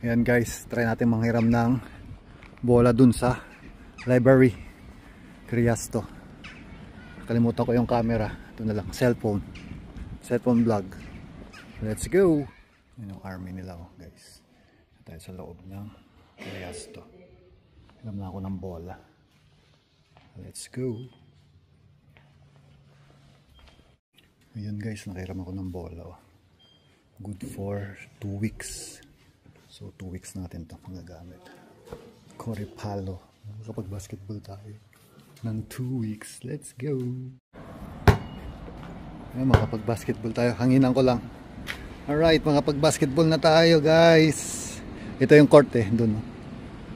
Ayan guys, try natin manghiram ng bola dun sa library. Criasto. Kalimutan ko yung camera. Ito na lang, cellphone vlog. Let's go. Yun yung army nila guys. Tayo sa loob ng Criasto. Hiram na ako ng bola. Let's go. Ayun guys, nakiram ako ng bola. Good for 2 weeks. So 2 weeks natin ito magagamit. Coripalo. Kapag basketball tayo ng 2 weeks. Let's go. Ayan, makapag-basketball tayo. Hanginan ko lang. Alright, makapag-basketball na tayo guys. Ito yung court dun.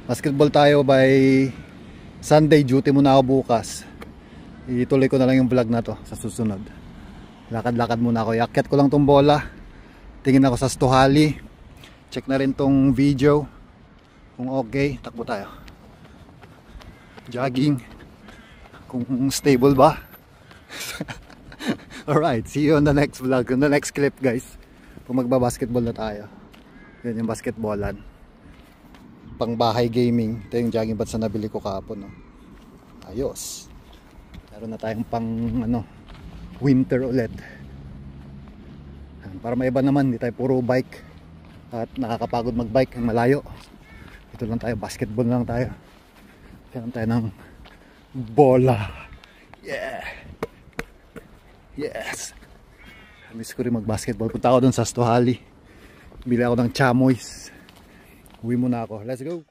Basketball tayo by Sunday. Duty muna ako bukas. Ituloy ko na lang yung vlog na to sa susunod. Lakad-lakad muna ako. Iakyat ko lang tong bola. Tingin ako sa Stuhali. Check na rin tong video. Kung okay, takbo tayo. Jogging. Kung stable ba. Alright, see you on the next vlog, on the next clip guys. Kung magbabasketball na tayo. Yan yung basketballan. Pang bahay gaming. Ito yung jogging bats na nabili ko kahapon. Ayos. Meron na tayong pang winter ulit. Para maiba naman, hindi tayo puro bike. At nakakapagod magbike ang malayo. Ito lang tayo, basketball lang tayo. Kaya tayo ng bola. Yeah. Yes. Miss ko rin mag-basketball. Punta ako dun sa Stuhali. Bili ako ng chamois. Uwi muna ako. Let's go.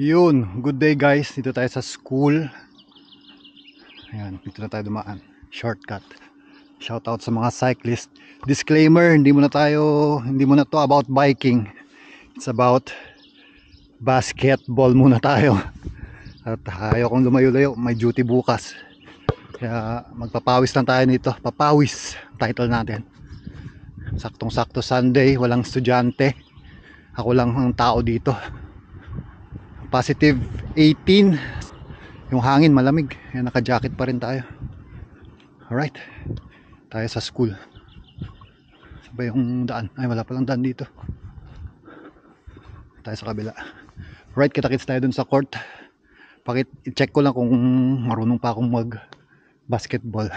Yun, good day guys. Dito tayo sa school. Ayan, dito na tayo dumaan. Shortcut. Shout out sa mga cyclist. Disclaimer, hindi muna to about biking. It's about basketball muna tayo. At ayaw kong lumayo-layo, may duty bukas. Kaya magpapawis lang tayo nito. Papawis, title natin. Saktong-sakto Sunday, walang estudyante. Ako lang ang tao dito. Positive 18. Yung hangin malamig. Yan, naka-jacket pa rin tayo. Alright. Tayo sa school. Sabay yung daan. Ay, wala palang daan dito. Tayo sa kabila. Right, kita-kits tayo dun sa court. I-check ko lang kung marunong pa akong mag-basketball.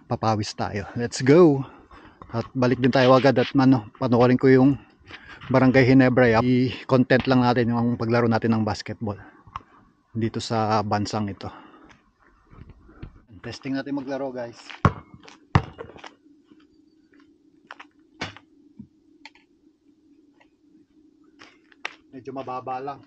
Papawis tayo. Let's go. At balik din tayo agad at panoorin ko yung Barangay Ginebra. I-content lang natin yung paglaro natin ng basketball dito sa bansang ito. Testing natin maglaro guys. Medyo mababa lang.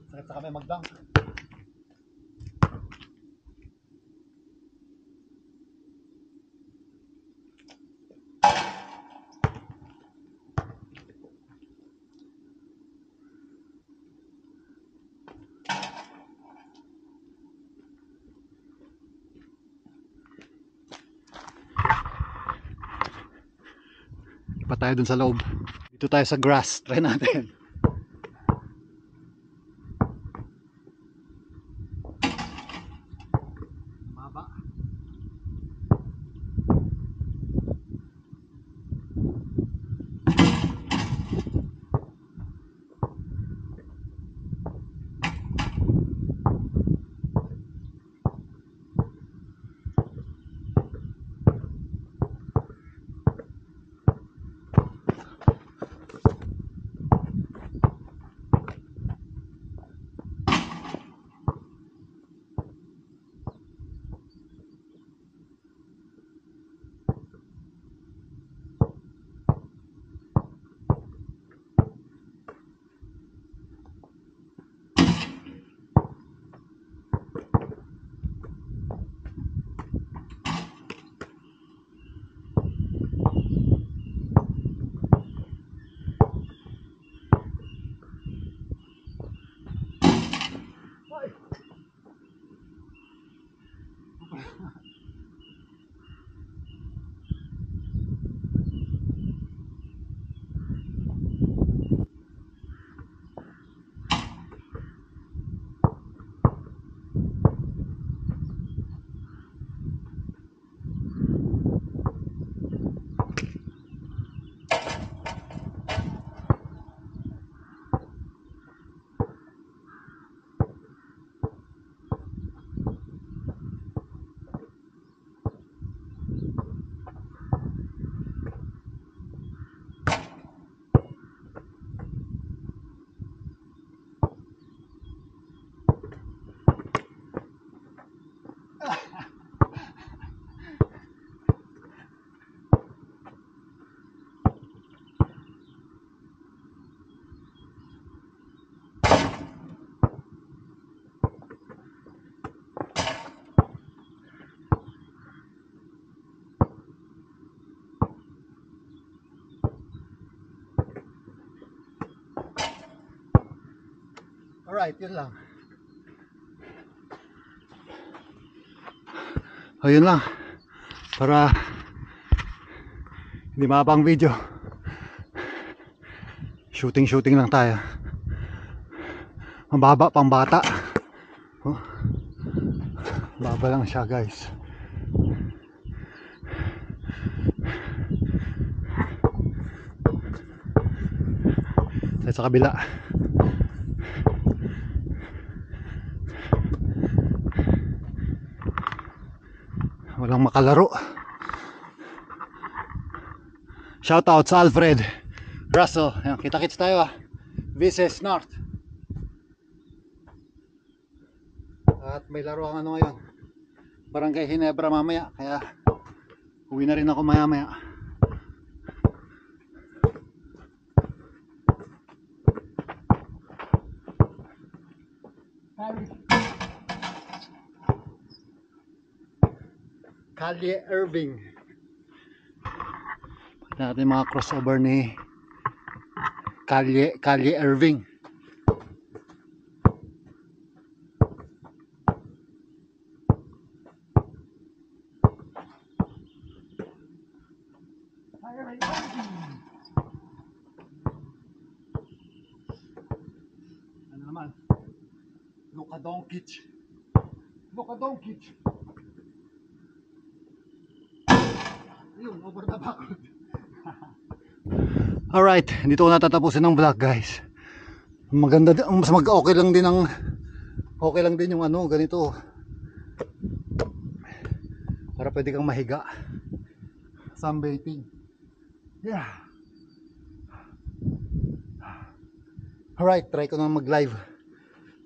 Sakit sa kamay magdang. Pa tayo dun sa loob. Dito tayo sa grass. Try natin. Alright, yun lang. Ayun lang. Para hindi mapang video. Shooting lang tayo. Mababa pang bata. Oh. Baba lang siya, guys. Sa kabila. Walang makalaro. Shoutout sa Alfred Russell. Ayan, kita-kits tayo ah. Vices North. At may laro ang ano ngayon, Barangay Ginebra mamaya. Kaya uwi na rin ako maya-maya. Calle Irving. Pakita natin mga crossover ni Calle Irving. Ano naman? Luka Doncic. Ayun, over the backwood. Alright, dito ko natatapusin ng vlog, guys. Maganda din, mas okay lang din yung ano, ganito. Para pwede kang mahiga. Sunbathing. Yeah. Alright, try ko na mag-live.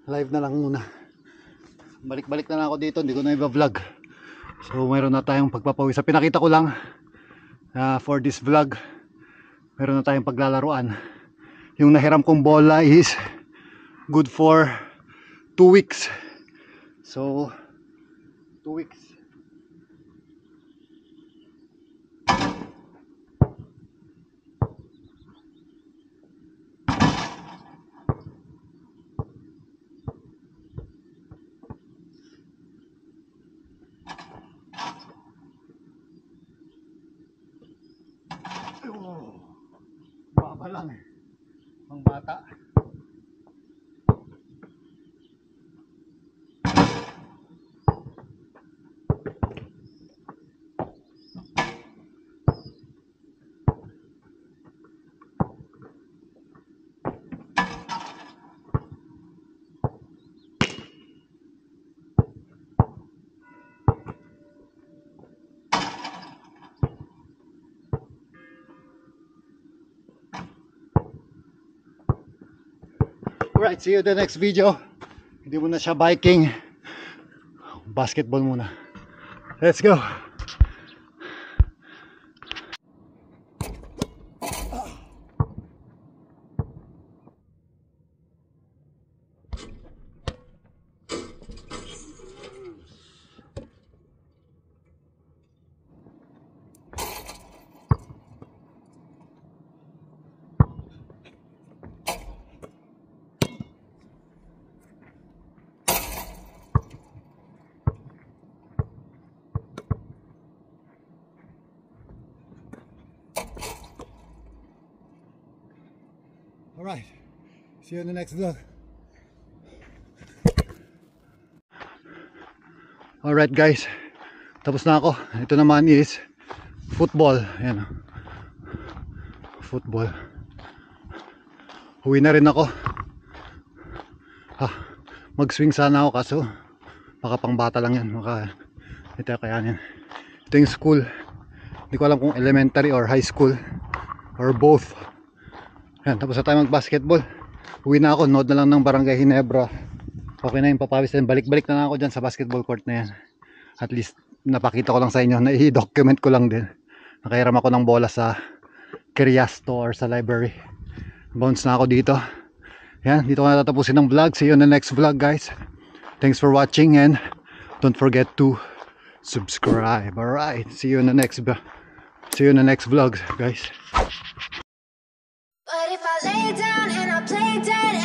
Live na lang muna. Balik-balik na lang ako dito, hindi ko na i-vlog. So mayroon na tayong pagpapawis. Pinakita ko lang for this vlog. Meron na tayong paglalaruan. Yung nahiram kong bola is good for 2 weeks. So 2 weeks. Baba lang eh. Ang bata. Alright, see you in the next video. Hindi muna siya biking. Basketball muna. Let's go. Alright, see you in the next vlog. Alright guys, tapos na ako. Ito naman is football. Ayan. Football. Uwi na rin ako. Mag-swing sana ako kaso baka pang bata lang yan. Ito kayanin. Ito yung school. Hindi ko alam kung elementary or high school or both. Yan, tapos na tayo mag-basketball. Uwi na ako, nood na lang ng Barangay Ginebra. Okay na yung papawis na. Balik-balik na lang ako dyan sa basketball court na yan. At least, napakita ko lang sa inyo. Na-i-document ko lang din. Nakairam ako ng bola sa Curiasto or sa library. Bounce na ako dito. Yan, dito ko na tatapusin ng vlog. See you on the next vlog, guys. Thanks for watching and don't forget to subscribe. Alright, see you in the next vlog, guys. But if I lay down and I play dead